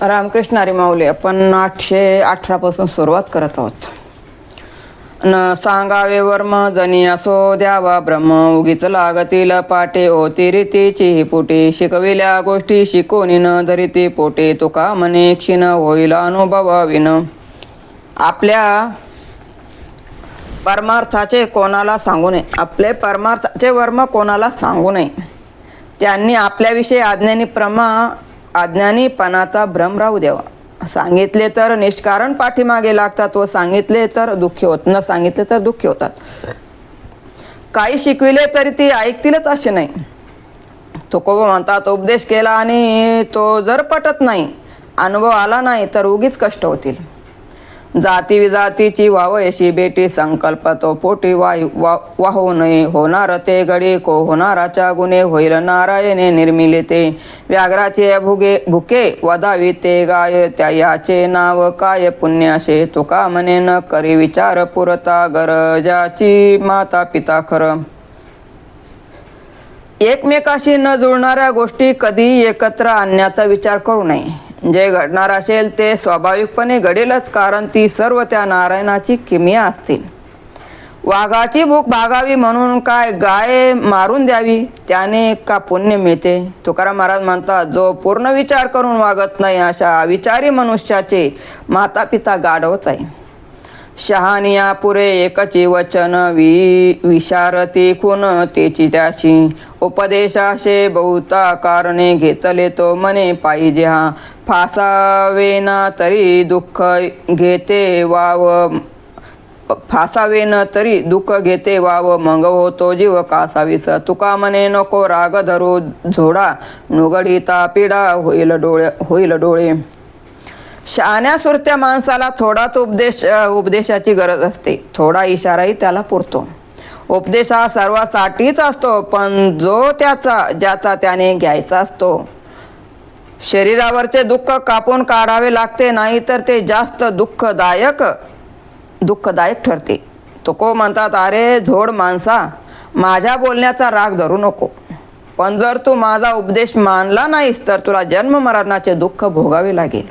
रामकृष्ण हरी माऊली. आपण 818 पासून सुरुवात करत आहोत. न सांगावे वर्म जनी असो द्यावा ब्रह्म, उगीच लागतील पाटे होती रीतीची पोटे, शिकविल्या गोष्टी शिकोनी न धरिती पोटे, तुका म्हणे क्षीण होईल अनुभवाविन. आपल्या परमार्थाचे कोणाला सांगू नये, आपले परमार्थाचे वर्म कोणाला सांगू नये. त्यांनी आपल्याविषयी अज्ञानीपणाचा भ्रम राहू द्यावा. सांगितले तर निष्कारण पाठीमागे लागतात व सांगितले तर दुःखी होत, न सांगितले तर दुःखी होतात. काही शिकविले तरी ती ऐकतीलच असे नाही. तुकोबा म्हणतात, उपदेश केला आणि तो जर पटत नाही, अनुभव आला नाही तर उगीच कष्ट होतील. जाती विजातीची वावयशी बेटी, संकल्प तो पोटी वाहू नये. होणार ते गडी को होणाराच्या गुणे, होईल नारायणे निर्मिले ते. व्याघ्राचे भुके वदावी ते गाय, त्या याचे नाव काय पुण्याशे. तुका म्हणे न करी विचार पुरता, गरजाची माता पिता खरं. एकमेकाशी न जुळणाऱ्या गोष्टी कधी एकत्र आणण्याचा विचार करू नये. जे घडणार असेल ते स्वाभाविकपणे घडेलच, कारण ती सर्व त्या नारायणाची किमया असतील. वाघाची भूक भागावी म्हणून काय गाय मारून द्यावी, त्याने का पुण्य मिळते. तुकाराम महाराज म्हणतात, जो पूर्ण विचार करून वागत नाही अशा विचारी मनुष्याचे माता पिता गाढवच आहे. शहानिया पुरे एकची वचन, विशारती खून तेची त्याची. उपदेशाशे बहुता कारणे, घेतले तो मने पाहिजे हा. फासावेना तरी दुःख घेते वाव, फासावेन तरी दुःख घेते वाव. मग होतो जीव कासावीस. तुका म्हणे नको राग धरू झोडा, नुगडीता पिडा होईल डोळे. शहाण्या सुरत्या माणसाला थोडाच उपदेशाची गरज असते, थोडा इशाराही त्याला पुरतो. उपदेश हा सर्वांसाठीच असतो, पण ज्याचा त्याने घ्यायचा असतो. शरीरावरचे दुःख कापून काढावे लागते, नाही तर ते जास्त दुःखदायक ठरते. तुको म्हणतात, अरे झोड माणसा, माझ्या बोलण्याचा राग धरू नको, पण जर तू माझा उपदेश मानला नाहीस तर तुला जन्म मरणाचे दुःख भोगावे लागेल.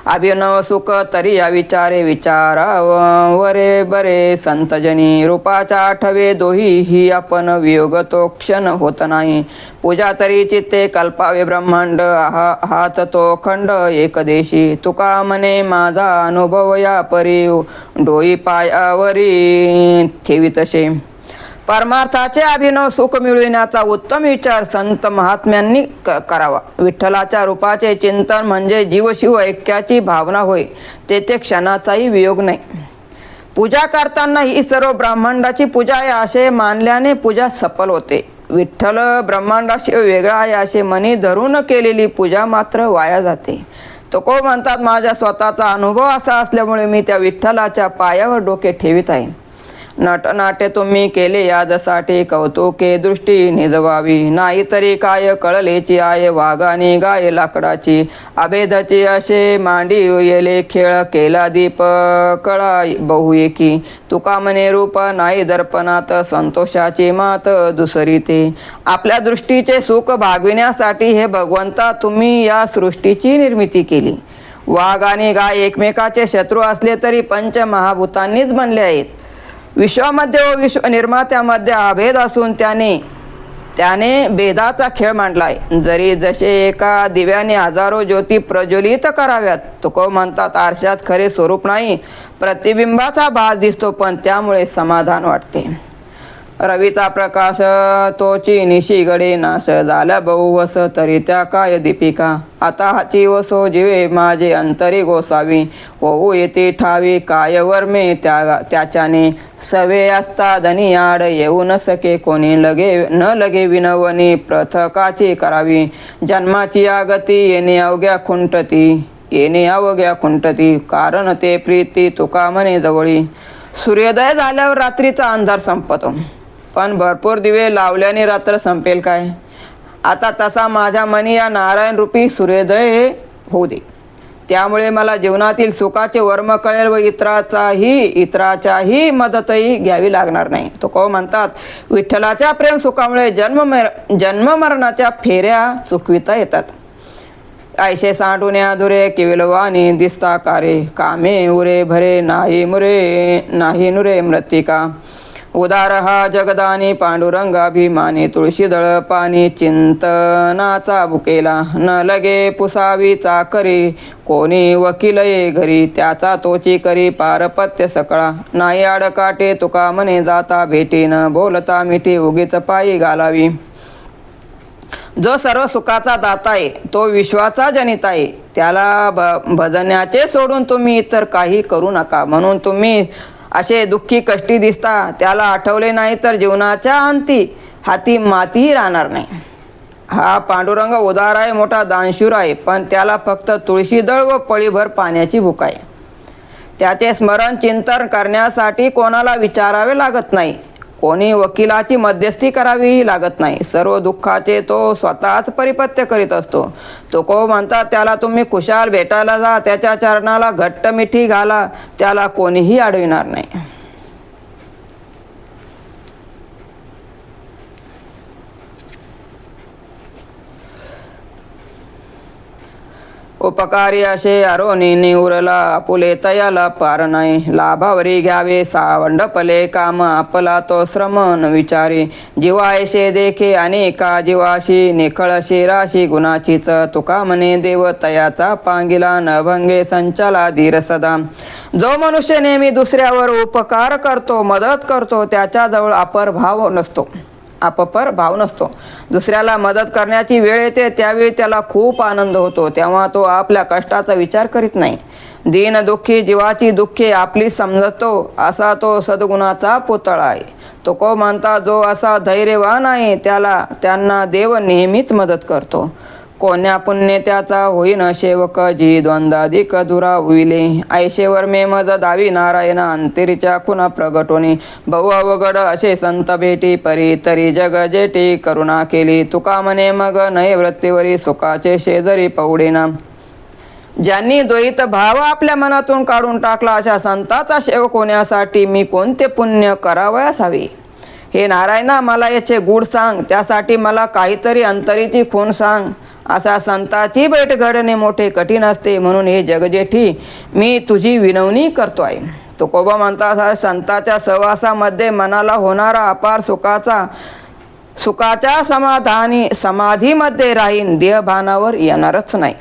अभिनव सुख तरी या विचारे, विचारावरे बरे संतजनी. रूपाच्या आठवे दोही ही आपण, वियोग तो क्षण होत नाही. पूजा तरी चित्ते कल्पावे ब्रह्मांड, हात तो खंड एकदेशी. तुका म्हणे माझा अनुभव या परी, डोई पायावरी ठेवी तसे. परमार्थाचे अभिनव सुख मिळविण्याचा उत्तम विचार संत महात्म्यांनी करावा. विठ्ठलाच्या रूपाचे चिंतन म्हणजे जीवशिव ऐक्याची भावना होय, तेथे क्षणाचाही वियोग नाही. पूजा करताना ही सर्व ब्रह्मांडाची पूजा आहे असे मानल्याने पूजा सफल होते. विठ्ठल ब्रह्मांडाशी वेगळा आहे असे मनी धरून केलेली पूजा मात्र वाया जाते. तुको म्हणतात, माझ्या स्वतःचा अनुभव असा असल्यामुळे मी त्या विठ्ठलाच्या पायावर डोके ठेवित आहे. नटनाट्य तुम्ही केले यादसाठी, कौतुके दृष्टी निजवावी. नाहीतरी काय कळलेची आहे, वाघाने गाय लाकडाची. अभेदाची असे मांडी येले खेळ, केला दीप कळा बहुएकी. तुका म्हणे रूप नाही दर्पणात, संतोषाची मात दुसरी ते. आपल्या दृष्टीचे सुख भागविण्यासाठी हे भगवंता तुम्ही या सृष्टीची निर्मिती केली. वाघ आणि गाय एकमेकाचे शत्रू असले तरी पंचमहाभूतांनीच बनले आहेत. विश्वामध्ये व विश्व निर्मात्यामध्ये अभेद असून त्याने भेदाचा खेळ मांडलाय. जरी जसे एका दिव्याने हजारो ज्योती प्रज्वलित कराव्यात. तुको म्हणतात, आरशात खरे स्वरूप नाही, प्रतिबिंबाचा भास दिसतो, पण त्यामुळे समाधान वाटते. रवीचा प्रकाश तोची निशी गडे, नाश झाला बहुवस तरी त्या काय दीपिका. आता हाची वसो जीवे माझे अंतरी गोसावी, होऊ येते ठावी काय वर्मे त्याच्याने. सवे असता धनी आड येऊ न सके कोणी, न लगे विनवणी प्रथकाची करावी. जन्माची आगती येणे अवघ्या खुंटती, कारण ते प्रीती तुका म्हणे जवळी. सूर्योदय झाल्यावर रात्रीचा अंधार संपतो, पण भरपूर दिवे लावल्याने रात्र संपेल काय. आता तसा माझ्या मनी या नारायण रूपी सूर्योदय होऊ दे. त्यामुळे मला जीवनातील सुखाचे वर्म कळेल व इतराच्याही मदतही घ्यावी लागणार नाही. तुकोबा म्हणतात, विठ्ठलाच्या प्रेम सुखामुळे जन्म मरणाच्या फेऱ्या चुकविता येतात. ऐशे सांडून्या धुरे किविलवानी दिसता कारे कामे उरे भरे नाही नुरे मृत्तिका उदार हा जगदानी पांडुरंगाभिमानी तुळशीदळ पाणी चिंतनाचा बुकेला न लगे पुसावी चाकरी कोणी वकील ये घरी त्याचा तोची करी पारपत्य सकळा नाही आडकाटे तुका मने जाता भेटी न बोलता मिठी उगीच पायी घालावी जो सर्व सुखाचा दाता आहे तो विश्वाचा जनिता आहे त्याला भजण्याचे सोडून तुम्ही इतर काही करू नका म्हणून तुम्ही असे दुःखी कष्टी दिसता त्याला आठवले नाही तर जीवनाच्या अंती हाती मातीही राहणार नाही हा पांडुरंग उदार आहे मोठा दानशूर आहे पण त्याला फक्त तुळशीदळ व पळीभर पाण्याची भूक आहे त्याचे स्मरण चिंतन करण्यासाठी कोणाला विचारावे लागत नाही कोणी वकिलाची मध्यस्थी करावी लागत नाही सर्व दुःखाचे तो स्वतःच परिपत्य करीत असतो तुको म्हणतात त्याला तुम्ही खुशाल भेटायला जा त्याच्या चरणाला घट्ट मिठी घाला त्याला कोणीही अडविणार नाही उपकारी असे अरोनी निवरला आपुले तयाला पार नाही लाभावरी घ्यावे सावंडपले काम आपला तो श्रम न विचारी जीवायशे देखे अनेका जीवाशी निखळशी राशी गुणाचीच तुका म्हणे देव तयाचा पांगिला न भंगे संचाला धीर सदा जो मनुष्य नेहमी दुसऱ्यावर उपकार करतो मदत करतो त्याच्याजवळ अपर भाव नसतो दुसऱ्याला मदत करण्याची वेळ येते त्यावेळी त्याला खूप आनंद होतो तेव्हा तो आपल्या कष्टाचा विचार करीत नाही दीन दुःखी जीवाची दुःखे आपली समजतो असा तो सद्गुणाचा पुतळा आहे तुको म्हणता जो असा धैर्यवान आहे त्यांना देव नेहमीच मदत करतो कोण्या पुण्य त्याचा होईन सेवक जी द्वंद्वाधिक दुराविले ऐशेवर मे मद दावी नारायण अंतरीच्या खुना प्रगटोनी बहु अवघड असे संत भेटी परी तरी जग जेटी करुणा केली तुका म्हणे मग नये वृत्तीवरी सुखाचे शेजारी पवडेना ज्यांनी द्वैत भाव आपल्या मनातून काढून टाकला अशा संताचा सेवक होण्यासाठी मी कोणते पुण्य करावयास हवे हे नारायणा मला याचे गुढ सांग त्यासाठी मला काहीतरी अंतरीची खूण सांग असा संताची भेट घडणे मोठे कठीण असते म्हणून हे जगजेठी मी तुझी विनवणी करतो आहे तुकोबा म्हणतात संताच्या सहवासामध्ये मनाला होणारा अपार सुखाच्या समाधीमध्ये राहीन देहभानावर येणारच नाही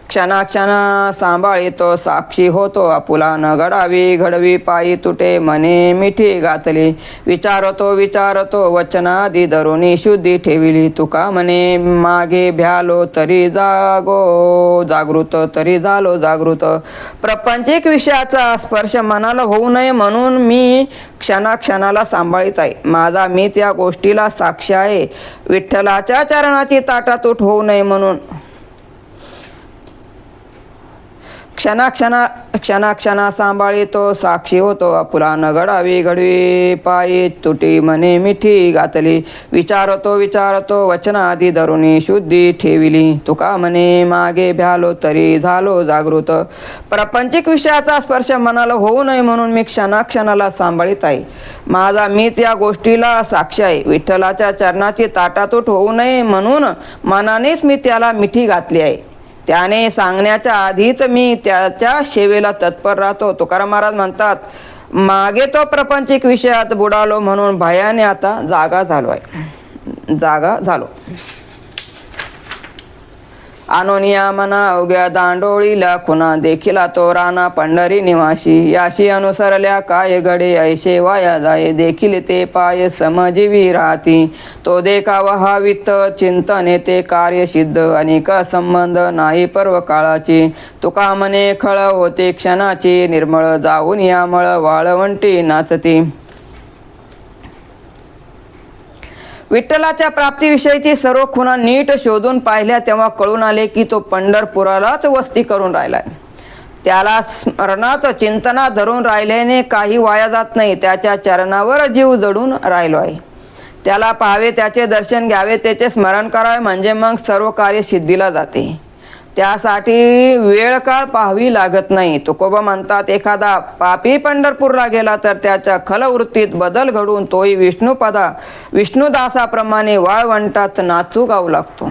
क्षणाक्षणा सांभाळितो साक्षी होतो आपुला न घडवी पायी तुटे मने मिठी घातली विचारतो वचनादी धरुणी शुद्धी ठेविली तुका म्हणे मागे भ्यालो तरी जागृत प्रपंचिक विषयाचा स्पर्श मनाला होऊ नये म्हणून मी क्षणाक्षणाला सांभाळीत आहे माझा मी त्या गोष्टीला साक्ष आहे विठ्ठलाच्या चरणाची ताटातूट होऊ नये म्हणून क्षणाक्षणा सांभाळितो साक्षी होतो आपुला न घडवी पायी तुटी मने मिठी घातली विचारतो वचनादी धरुणी शुद्धी ठेविली तुका म्हणे मागे भ्यालो तरी झालो जागृत प्रपंचिक विषयाचा स्पर्श मनाला होऊ नये म्हणून मी क्षणाक्षणाला सांभाळीत आहे माझा मीच या गोष्टीला साक्ष आहे विठ्ठलाच्या चरणाची ताटातूट होऊ नये म्हणून मनानेच मी त्याला मिठी घातली आहे त्याने सांगण्याच्या आधीच मी त्याच्या सेवेला तत्पर राहतो तुकाराम महाराज म्हणतात मागे तो प्रपंचिक विषयात बुडालो म्हणून भयाने आता जागा झालो आनोनिया मना अवघ्या दांडोळीला खुना देखिला तो राणा पंढरी निवासी याशी अनुसरल्या काय गडे ऐशे वाया जाये देखील ते पाय समजीवी राहती तो देखावा हा वित्त चिंतने ते कार्य सिद्ध अनेक संबंध नाही पर्व काळाची तुका म्हणे खळ होते क्षणाची निर्मळ जाऊन यामळ वाळवंटी नाचती विठ्ठलाच्या प्राप्तीविषयीची सर्व खुणा नीट शोधून पाहिल्या तेव्हा कळून आले की तो पंढरपुरालाच वस्ती करून राहिलाय त्याला स्मरणात चिंतना धरून राहिल्याने काही वाया जात नाही त्याच्या चरणावर जीव जडून राहिलो आहे त्याला पाहावे त्याचे दर्शन घ्यावे त्याचे स्मरण करावे म्हणजे मग सर्व कार्य सिद्धीला जाते त्यासाठी वेळ काळ पाहावी लागत नाही तुकोबा म्हणतात एखादा पापी पंढरपूरला गेला तर त्याच्या खलवृत्तीत बदल घडून तोही विष्णुदासाप्रमाणे वाळवंटात नाचू गाऊ लागतो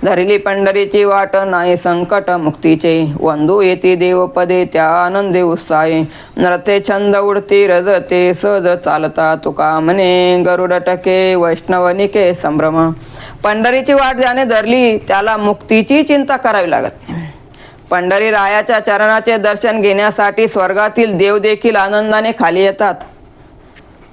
धरली पंढरीची वाट नाही संकट मुक्तीचे, वंदू येती देवपदे त्या आनंदे उत्साहे, नरते छंद उडती रजते सद चालता, तुका म्हणे गरुड टके वैष्णवनिके संभ्रम. पंढरीची वाट ज्याने धरली त्याला मुक्तीची चिंता करावी लागत नाही. पंढरी रायाच्या चरणाचे दर्शन घेण्यासाठी स्वर्गातील देव देखील आनंदाने खाली येतात.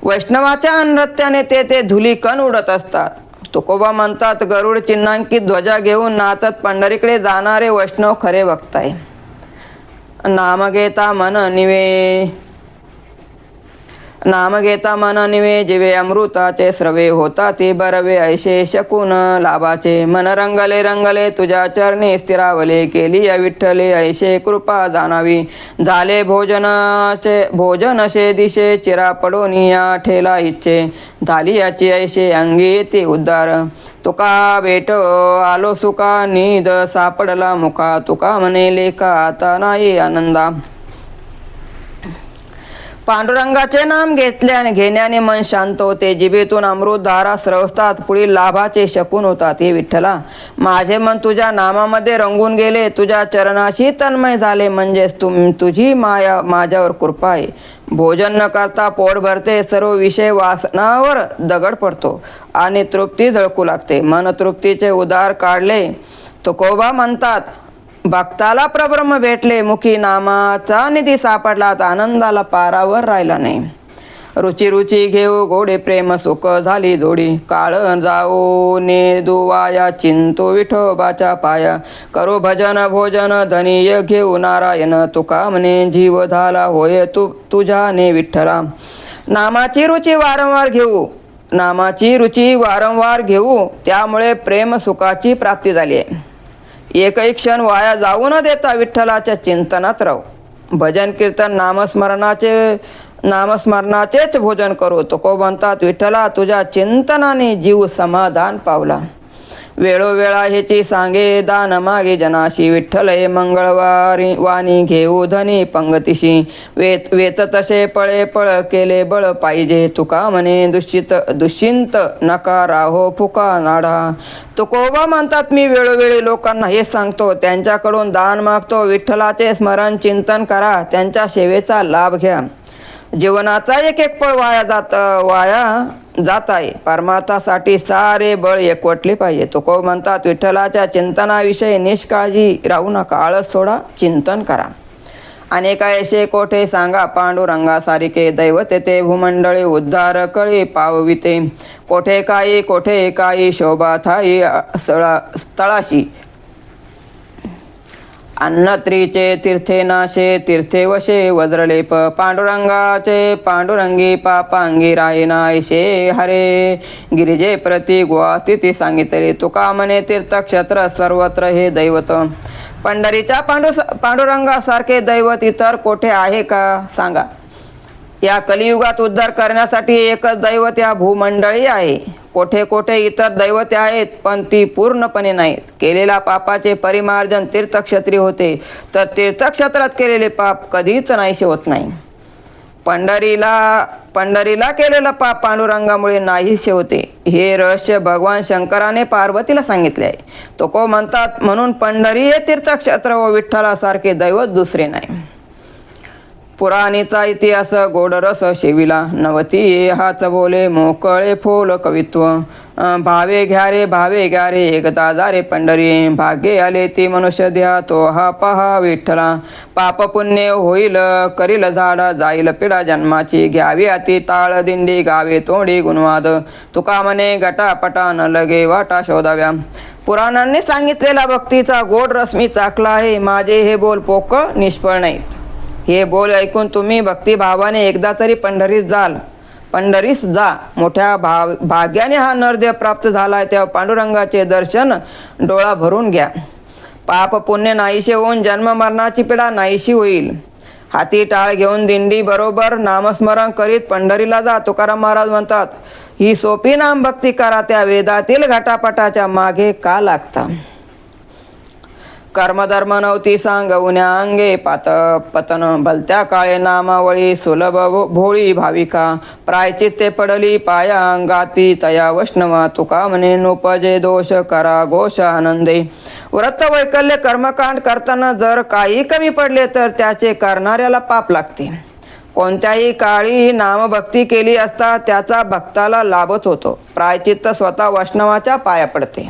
वैष्णवाच्या नृत्याने ते धुलीकण उडत असतात. तुकोबा म्हणतात, गरुड चिन्हांकित ध्वजा घेऊन नाचत पंढरीकडे जाणारे वैष्णव खरे भक्त आहे. नाम घेता मन निवे जिवे अमृताचे स्रवे, होता ते बरवे ऐशे शकून लाभाचे, मन रंगले रंगले तुझ्या चरणी स्थिरावले, केली विठ्ठले ऐशे कृपा जाणावी, झाले भोजनशे दिशे चिरा पडोनिया ठेला इच्छे, झाली याची ऐशे अंगी येते उद्धार, तुका भेट आलो सुका निध सापडला मुखा, तुका म्हणे लेखा आता नाही आनंदा. पांडुरंगाचे नाम घेण्याने मन शांत होते, जिभेतून अमृत धारा स्रवतात, पुढील लाभाचे शकून होतात. हे विठ्ठला, माझे मन तुझ्या नामामध्ये रंगून गेले, तुझ्या चरणाशी तन्मय झाले, म्हणजेच तुझी माया माझ्यावर कृपा आहे. भोजन न करता पोट भरते, सर्व विषय वासनावर दगड पडतो आणि तृप्ती झळकू लागते. मन तृप्तीचे उद्गार काढले. तुकोबा म्हणतात, भक्ताला प्रब्रह्म भेटले, मुखी नामाचा निधी सापडला, आनंदाला पारावर राहिला नाही. रुची रुची घेऊ गोडे प्रेम सुख झाली जोडी, काळ जाओ ने दुवाया चिंतो विठोबाच्या पाया, करो भजन भोजन धनीय घेऊ नारायण, तुका म्हणे जीव झाला होय तुझ्याने विठ्ठला. नामाची रुची वारंवार घेऊ, त्यामुळे प्रेम सुखाची प्राप्ती झाली आहे. एकही क्षण वाया जाऊ न देता विठ्ठलाच्या चिंतनात राहू. भजन कीर्तन नामस्मरणाचेच भोजन करू. तुकोबा म्हणतात, विठ्ठला तुझ्या चिंतनाने जीव समाधान पावला. वेळोवेळा ह्याची सांगे दान मागे जनाशी, विठ्ठल हे मंगळवारी वाणी घेऊ धनी पंगतीशी, वेच तसे पळे पळ केले बळ पाहिजे, तुका म्हणे दुश्चिंत नका राहो फुका नाढा. तुकोबा म्हणतात, मी वेळोवेळी लोकांना हे सांगतो, त्यांच्याकडून दान मागतो, विठ्ठलाचे स्मरण चिंतन करा, त्यांच्या सेवेचा लाभ घ्या. जीवनाचा एक एक पळ वाया जात आहे. परमार्थासाठी सारे बळ एकवटले पाहिजे. तुकोबा म्हणतात, विठ्ठलाच्या चिंतनाविषयी निष्काळजी राहू नका, आळस सोडा, चिंतन करा. अनेक ऐशे कोठे सांगा पांडुरंगासारिखे, दैवते ते भूमंडळी उद्धार कळी पावविते, कोठे काही शोभा थाई स्थळाशी, अन्नत्रीचे तीर्थे नाशे तीर्थे वशे वज्रलेप, पांडुरंगी पापांगी राहिना ऐशे हरे, गिरिजे प्रति गुहा स्थिती सांगितले, तुका म्हणे तीर्थक्षेत्र सर्वत्र हे दैवत. पंढरीच्या पांडुरंगासारखे दैवत इतर कोठे आहे का सांगा. या कलियुगात उद्धार करण्यासाठी एकच दैवत या भूमंडळी आहे. कोठे इतर दैवते आहेत, पण ती पूर्णपणे नाहीत. केलेल्या पापाचे परिमार्जन तीर्थक्षेत्री होते, तर तीर्थक्षेत्रात केलेले पाप कधीच नाहीसे होत नाही. पंढरीला केलेलं पाप पांडुरंगामुळे नाहीसे होते. हे रहस्य भगवान शंकराने पार्वतीला सांगितले आहे. तुकोबा म्हणतात, म्हणून पंढरी हे तीर्थक्षेत्र व विठ्ठलासारखे दैवत दुसरे नाही. पुराणीचा इतिहास गोडरस शेविला, नवती हाच बोले मोकळे फोल कवित्व, भावे घ्या रे एकदा जा रे पंढरी, भाग्ये आले ती मनुष्य द्या तो हा पहा विठ्ठला, पाप पुण्य होईल करील झाडा जाईल पिढा जन्माची, घ्यावी अति ताळ दिंडी गावे तोंडी गुणवाद, तुका म्हणे गटापटा न लगे वाटा शोधाव्या. पुराणांनी सांगितलेला भक्तीचा गोड रस मी चाखला आहे. माझे हे बोल पोक निष्फळ नाहीत. हे बोल ऐकून तुम्ही भक्तिभावाने एकदा तरी पंढरीस जा. मोठ्या भाग्याने हा नरदेव प्राप्त झालाय, तेव्हा पांडुरंगाचे दर्शन डोळा भरून घ्या. पाप पुण्य नाहीसे होऊन जन्म मरणाची पिढा नाहीशी होईल. हाती टाळ घेऊन दिंडी बरोबर नामस्मरण करीत पंढरीला जा. तुकाराम महाराज म्हणतात, ही सोपी नाम भक्ती करा, त्या वेदातील घटापटाच्या मागे का लागता. कर्मधर्म नव्हती सांगवण्या अंगे पतन भलत्या काळे नामावळी सुलभ भोळी भाविका प्रायचित्ते पडली पाया अंगाती तया वैष्णवा तुका म्हणे नोपजे दोष करा घोष आनंदे. व्रत वैकल्य कर्मकांड करताना जर काही कमी पडले तर त्याचे करणाऱ्याला पाप लागते. कोणत्याही काळी नामभक्ती केली असता त्याचा भक्ताला लाभच होतो. प्रायचित्त स्वतः वैष्णवाच्या पाया पडते.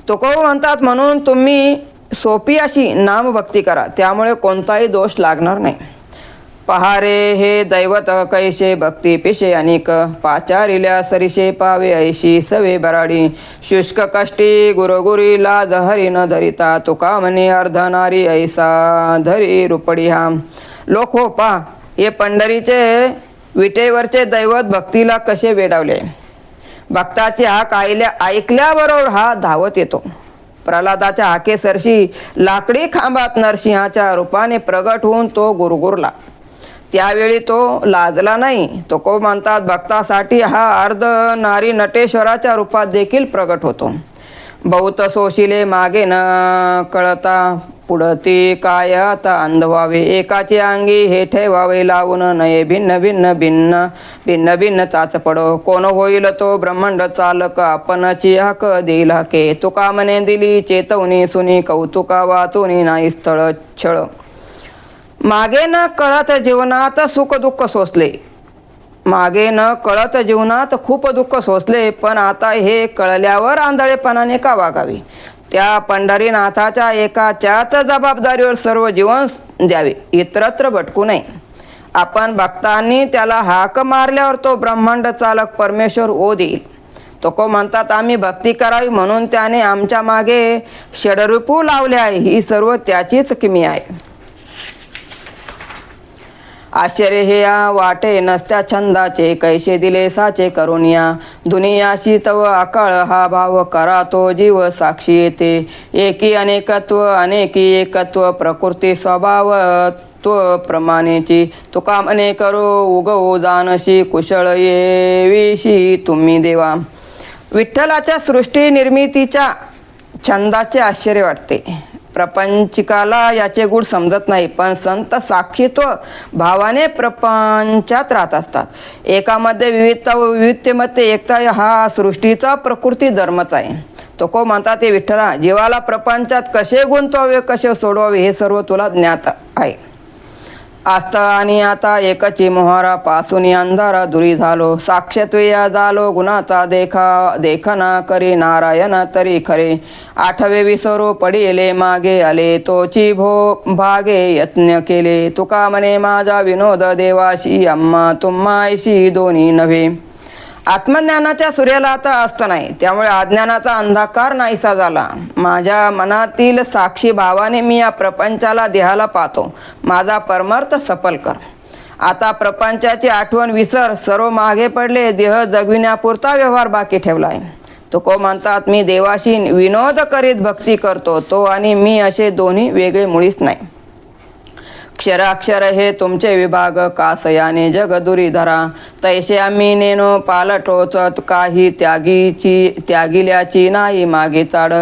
तुकोबा म्हणतात म्हणून तुम्ही सोपी अशी नामभक्ती करा, त्यामुळे कोणताही दोष लागणार नाही. पहारे हे दैवत कैसे भक्ती पिशे अनेक पाचारिल्या सरिषे पावे ऐशी सवे बराडी शुष्क कष्टी गुरुगुरी लाज हरी न धरिता तुका म्हणे अर्धनारी ऐसा धरी रुपडी हा. लोक हो पा हे पंढरीचे विटेवरचे दैवत भक्तीला कसे वेडावले. भक्ताची हाक ऐकल्याबरोबर हा धावत येतो. प्रल्हादाच्या हाकेसरशी लाकडी खांबात नरसिंहाच्या रूपाने प्रगट होऊन तो गुरगुरला. त्यावेळी तो लाजला नाही. तुकोबा म्हणतात भक्तासाठी हा अर्ध नारी नटेश्वराच्या रूपात देखील प्रगट होतो. बहुत सोशिले मागे न कळता पुढती काय आता अंध व्हावे एकाची अंगी हे ठेवावे लावून नये भिन्न भिन्न भिन्न भिन्न भिन्न चाच पडो कोण होईल तो ब्रह्मांड चालक आपणची हाक देईल हाके तुका मने दिली चेतवणी सुनी कौतुका वाचुनी नाही स्थळ छळ. मागे न कळत जीवनात सुख दुःख सोसले. मागे न कळत जीवनात खूप दुःख सोसले, पण आता हे कळल्यावर आंधळेपणाने का वागावे. त्या पंढरीनाथाच्या एकाच्याच जबाबदारीवर सर्व जीवन द्यावे, इतरत्र भटकू नये. आपण भक्तांनी त्याला हाक मारल्यावर तो ब्रह्मांड चालक परमेश्वर ओ देईल. तुकोबा म्हणतात आम्ही भक्ती करावी म्हणून त्याने आमच्या मागे षडरूपू लावले आहे. ही सर्व त्याचीच किमी आहे. आश्चर्य हे या वाटे नसत्या छंदाचे कैसे दिले साचे करुनिया दुनियाशी तव आकाळ हा भाव करा तो जीव साक्षी येते. एकी अनेकत्व अनेकी एकत्व प्रकृती स्वभाव तो प्रमाणेची तुका म्हणे करो उगवू दानशी कुशळ येविशी तुम्ही देवा. विठ्ठलाच्या सृष्टी निर्मितीच्या छंदाचे आश्चर्य वाटते. प्रपंचिकाला याचे गुण समजत नाही, पण संत साक्षीत्व भावाने प्रपंचात राहत असतात. एकामध्ये विविधता व विविधतेमध्ये एकता हा सृष्टीचा प्रकृती धर्मच आहे. तुकोबा म्हणतात ते विठ्ठला जीवाला प्रपंचात कसे गुंतवावे कसे सोडवावे हे सर्व तुला ज्ञात आहे. आस्था आणि आता एकची मोहरा पासून अंधारा दुरी झालो साक्षत्वया झालो गुणाचा देखना करी नारायण तरी खरे. आठवे विसरू पडिले मागे आले तोची भागे यत्न केले तुका म्हणे माझा विनोद देवाशी आम्हा तुम्हाशी दोन्ही नव्हे. आत्मज्ञानाच्या सूर्याला आता अस्त नाही, त्यामुळे अज्ञानाचा अंधकार नाहीसा झाला. माझ्या मनातील साक्षी भावाने मी या प्रपंचाला देहाला पाहतो. माझा परमार्थ सफल कर. आता प्रपंचाची आठवण विसर. सर्व मागे पडले. देह जगविण्यापुरता व्यवहार बाकी ठेवला आहे. तुकोबा म्हणतात मी देवाशी विनोद करीत भक्ती करतो. तो आणि मी असे दोन्ही वेगळे मुळीच नाही. क्षराक्षर हे तुमचे विभाग कासयाने जग दुरी धरा तैसे आम्ही नेनो पालटोच काही त्यागिल्याची नाही मागे चाड.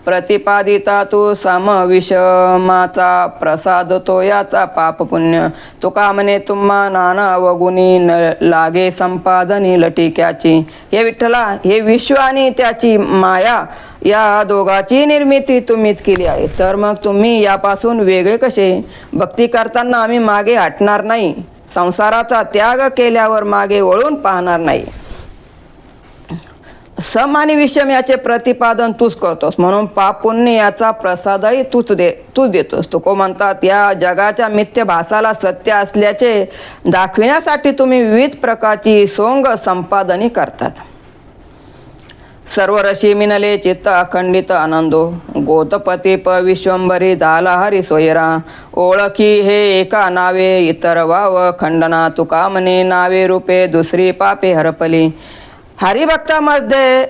प्रतिपादिता तू समविषमाचा प्रसाद तो याचा पाप पुण्य तुका म्हणे तुम्हा नाना अवगुणी लागे संपादनी लटिक्याची. हे विठ्ठला हे विश्व आणि त्याची माया या दोघाची निर्मिती तुम्हीच केली आहे, तर मग तुम्ही यापासून वेगळे कसे. भक्ती करताना आम्ही मागे हटणार नाही. संसाराचा त्याग केल्यावर मागे वळून पाहणार नाही. सम आणि विषम याचे प्रतिपादन तूच करतोस, म्हणून पाप पुण्य याचा प्रसादही तूच देतोस. तुकोबा म्हणतात या जगाच्या मिथ्य भासाला सत्य असल्याचे दाखविण्यासाठी तुम्ही विविध प्रकारची सोंग संपादनी करतात. सर्व रशी मिनले चित्त अखंडित आनंदो गोतपती विश्वंभरी झाला हरी सोयरा. ओळखी हे एका नावे इतर वाव खंडना तुका म्हणे नावे रूपे दुसरी पापे हरपली.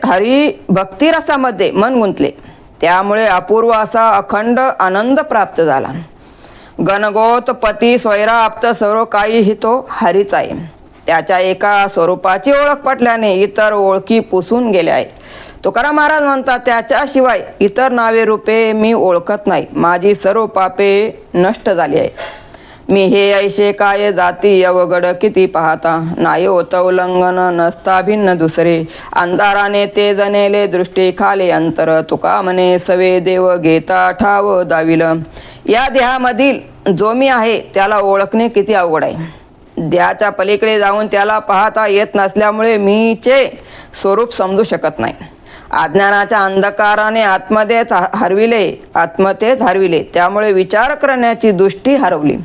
हरिभक्ती रसामध्ये मन गुंतले, त्यामुळे अपूर्व असा अखंड आनंद प्राप्त झाला. गणगोत पती स्वैरा आप्त सर्व काही तो हरीच आहे. त्याच्या एका स्वरूपाची ओळख पटल्याने इतर ओळखी पुसून गेल्या आहेत. तुकाराम महाराज म्हणतात, त्याच्याशिवाय इतर नावे रूपे मी ओळखत नाही. माझी सर्व पापे नष्ट झाली आहे. मी हे ऐशे काय जाती अवघड किती पाहता. नाही होत उल्लंघन नसता भिन्न दुसरे. अंधाराने ते जनेले दृष्टी खाले अंतर. तुका म्हणे सवे देव घेता ठाव दाविल. या देहामधील जो मी आहे त्याला ओळखणे किती अवघड आहे. देहाच्या पलीकडे जाऊन त्याला पाहता येत नसल्यामुळे मीचे स्वरूप समजू शकत नाही. अज्ञानाच्या अंधकाराने आत्मतेच हरविले. त्यामुळे विचार करण्याची दृष्टी हरवली.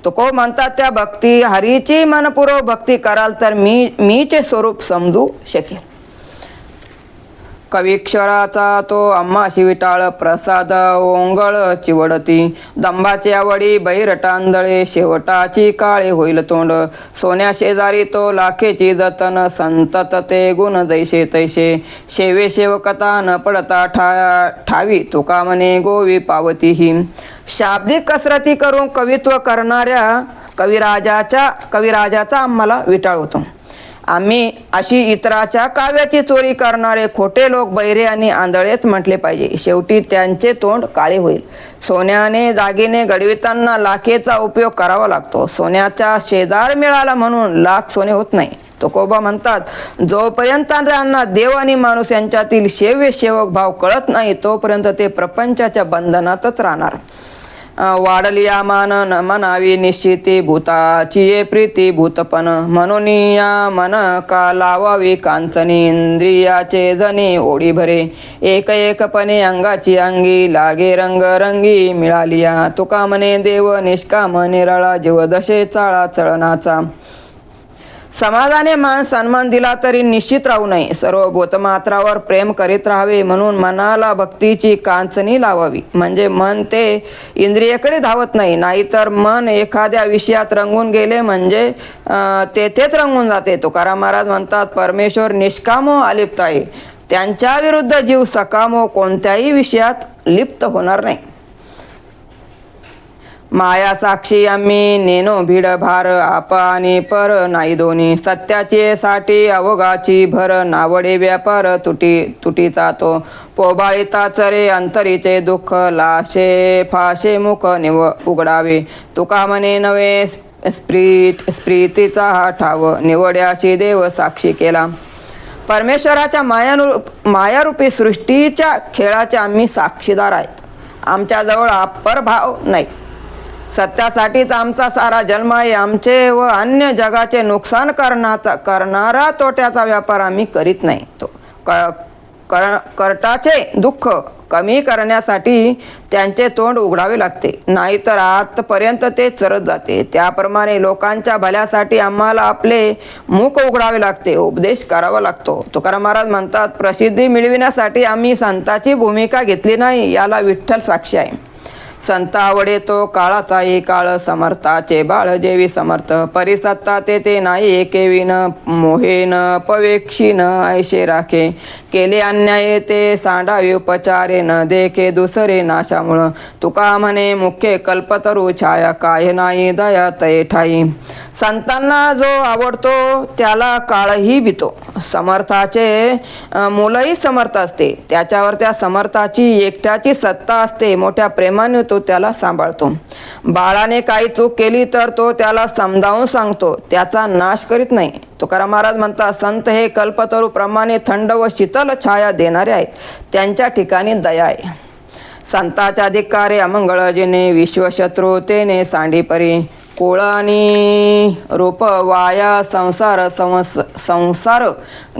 तुको म्हणतात, त्या भक्ती हरीची मनपूर्वक भक्ती कराल तर मीचे स्वरूप समजू शकेल. कवीक्षराचा तो आम्हाशी विटाळ. प्रसाद ओंगळ चिवडती. दंभाची आवडी बैरटांदळे. शेवटाची काळे होईल तोंड. सोन्या शेजारी तो लाखेची जतन. संतत ते गुण जैसे तैसे. शेवे शेवकता न पडता ठावी. तुका म्हणे गोवी पावती ही. शाब्दिक कसरती करून कवित्व करणाऱ्या कविराजाचा आम्हाला विटाळ होतो. आम्ही अशी इतराच्या काव्याची चोरी करणारे खोटे लोक बैरे आणि आंधळेच म्हटले पाहिजे. शेवटी त्यांचे तोंड काळे होईल. सोन्याने दागिने घडविताना लाखेचा उपयोग करावा लागतो. सोन्याचा शेजार मिळाला म्हणून लाख सोने होत नाही. तुकोबा म्हणतात, जोपर्यंत त्यांना देव आणि माणूस यांच्यातील सेवक भाव कळत नाही तोपर्यंत ते प्रपंचाच्या बंधनातच राहणार. वाढली या मान न मनावी निश्चिती. भूताची ये प्रीती भूतपण. म्हणून या मन का लावावी कांचनी. इंद्रियाचे जनी ओढी भरे. एकपणे अंगाची अंगी. लागे रंग रंगी मिळाली या. तुका म्हणे देव निष्काम निराळा. जीव दशे चाळा चळनाचा. समाजाने मान सन्मान दिला तरी निश्चित राहू नये. सर्व भूतमात्रावर प्रेम करीत राहावे. म्हणून मनाला भक्तीची कांचनी लावावी. म्हणजे मन ते इंद्रियेकडे धावत नाही. नाहीतर मन एखाद्या विषयात रंगून गेले म्हणजे तेथेच रंगून जाते. तुकाराम महाराज म्हणतात, परमेश्वर निष्कामो अलिप्त आहे. त्यांच्या विरुद्ध जीव सकामो कोणत्याही विषयात लिप्त होणार नाही. माया साक्षी आम्ही नेनो भिड भार. आप आणि पर नाही दोन्ही. सत्याची साठी अवघाची भर. नावडे व्यापार तुटीचा तो. पोबाळीता चरे अंतरीचे दुःख. लाशे फाशे मुख उघडावे. तुका म्हणे नवे स्प्रीतीचा हा ठाव. निवड्याशी देव साक्षी केला. परमेश्वराच्या मायारूपी सृष्टीच्या खेळाचे आम्ही साक्षीदार आहेत. आमच्याजवळ अप्पर भाव नाही. सत्यासाठीच आमचा सारा जन्म आहे. आमचे व अन्य जगाचे नुकसान करणारा तोट्याचा व्यापार आम्ही करीत नाही. तो कर्टाचे दुःख कमी करण्यासाठी त्यांचे तोंड उघडावे लागते. नाहीतर आतपर्यंत ते चरत जाते. त्याप्रमाणे लोकांच्या भल्यासाठी आम्हाला आपले मुख उघडावे लागते. उपदेश करावा लागतो. तुकाराम महाराज म्हणतात, प्रसिद्धी मिळविण्यासाठी आम्ही संताची भूमिका घेतली नाही. याला विठ्ठल साक्षी आहे. संत आवडे तो काळाचाही काळ. समर्थाचे बाळ जेवी समर्थ. परिसत्ता ते नाही एकेविन. मोहेन पवेक्षीन ऐशे राखे. केले अन्याय ते सांडावे उपचारे. न देखे दुसरे नाशामुळं. तुका म्हणे मुख्य कल्पतरू छाया. काय नाही दया तये ठाई. संतांना जो आवडतो त्याला काळही भीतो. समर्थाचे मुलंही समर्थ असते. त्याच्यावर त्या समर्थाची एकट्याची सत्ता असते. मोठ्या प्रेमाने तो त्याला सांभाळतो. बाळाने काही चूक केली तर तो त्याला समजावून सांगतो. त्याचा नाश करीत नाही. तुकाराम महाराज म्हणतात, संत हे कल्पतरू प्रमाणे थंड व शीतल छाया देणारे आहेत. त्यांच्या ठिकाणी दया आहे. संताच्या धिक्कारे अमंगळ जिने. विश्वशत्रू तेने सांडीपरी. कुळ आणि रूप वाया संसार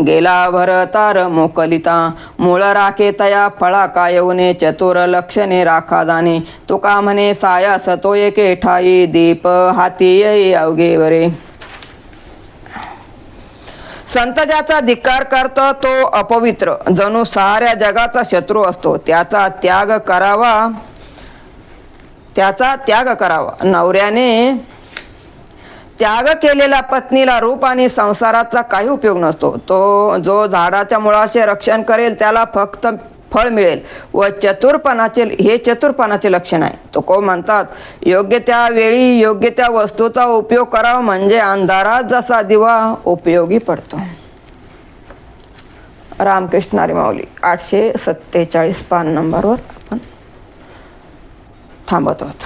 गेला भरतार मोकलिता. मूळ राखे तया फळा कायवने. चतुर लक्षणे राखा जाणे. तुका म्हणे साया सतो एके ठाई. दीप हाती येई अवघे वरे. संत ज्याचा धिक्कार करतो तो अपवित्र, जणू साऱ्या जगाचा शत्रू असतो. त्याचा त्याग करावा. नवऱ्याने त्याग केलेल्या पत्नीला रूप आणि संसाराचा काही उपयोग नसतो. तो जो झाडाच्या मुळाचे रक्षण करेल त्याला फक्त फळ मिळेल व चतुरपणाचे लक्षण आहे. तो म्हणतात, योग्य त्या वेळी योग्य त्या वस्तूचा उपयोग करावा म्हणजे अंधारात जसा दिवा उपयोगी पडतो. रामकृष्ण हरी माऊली 847 पान नंबरवर आपण थांबत आहोत.